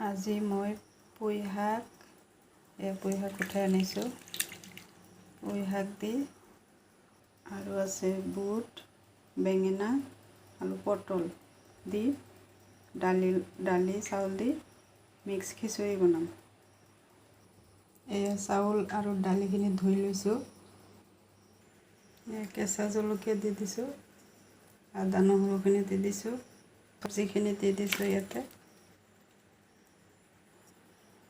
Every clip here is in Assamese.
আজি মই পুঁই শাক উঠাই আনিছোঁ। পুঁই শাক দি আৰু আছে বুট, বেঙেনা আৰু পটল দি দালি চাউল দি মিক্স খিচুড়ি বনাম। এয়া চাউল আৰু দালিখিনি ধুই লৈছোঁ। কেঁচা জলকীয়া দি দিছোঁ, আদা নহৰুখিনি দি দিছোঁ, চব্জিখিনি দি দিছোঁ ইয়াতে।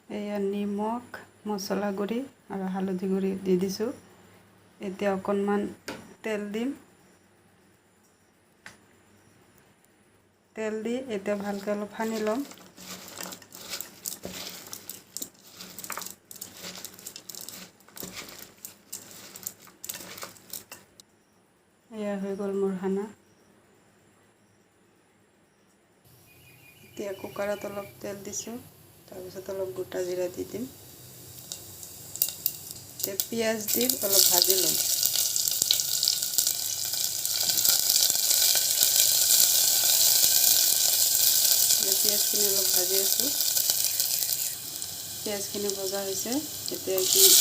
এয়া নিমখ, মছলা গুড়ি আৰু হালধি গুড়ি দি দিছোঁ। এতিয়া অকণমান তেল দিম। তেল দি এতিয়া ভালকৈ অলপ সানি ল'ম। এয়া হৈ গ'ল মোৰ খানা। এতিয়া কুকাৰত অলপ তেল দিছোঁ, তাৰপিছত অলপ গোটা জিৰা দি দিম। এতিয়া পিঁয়াজ দি অলপ ভাজি ল'ম। পিঁয়াজখিনি অলপ ভাজি আছোঁ। পিঁয়াজখিনি ভজা হৈছে, এতিয়া এইখিনি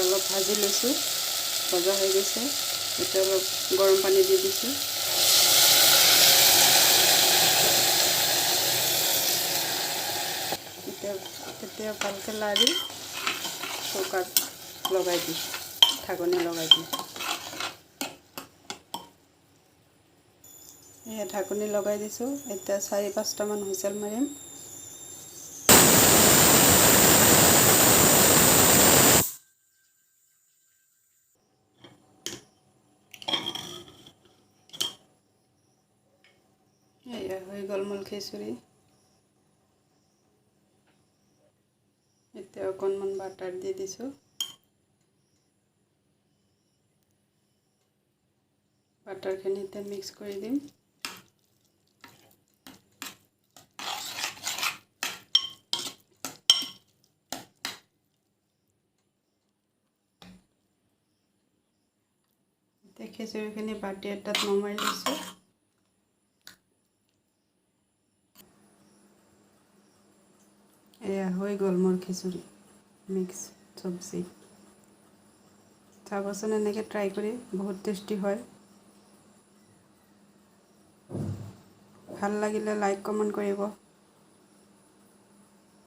অলপ ভাজি লৈছোঁ, ভজা হৈ গৈছে। এতিয়া অলপ গৰম পানী দি দিছোঁ। এতিয়া ভালকৈ লাৰি কুকাৰত লগাই দিম, ঢাকনি লগাই দিম। এয়া ঢাকনি লগাই দিছোঁ। এতিয়া 4-5টামান হুইচেল মাৰিম। এয়া হৈ গ'ল মোৰ খিচুড়ি। এতিয়া অকণমান বাটাৰ দি দিছোঁ। বাটাৰখিনি এতিয়া মিক্স কৰি দিম। এতিয়া খিচুড়িখিনি বাটি এটাত নমাই লৈছোঁ। এয়া হৈ গ'ল মোৰ খিচুড়ি মিক্স চব্জি। চাবচোন এনেকৈ ট্ৰাই কৰি, বহুত টেষ্টি হয়। ভাল লাগিলে লাইক কমেণ্ট কৰিব।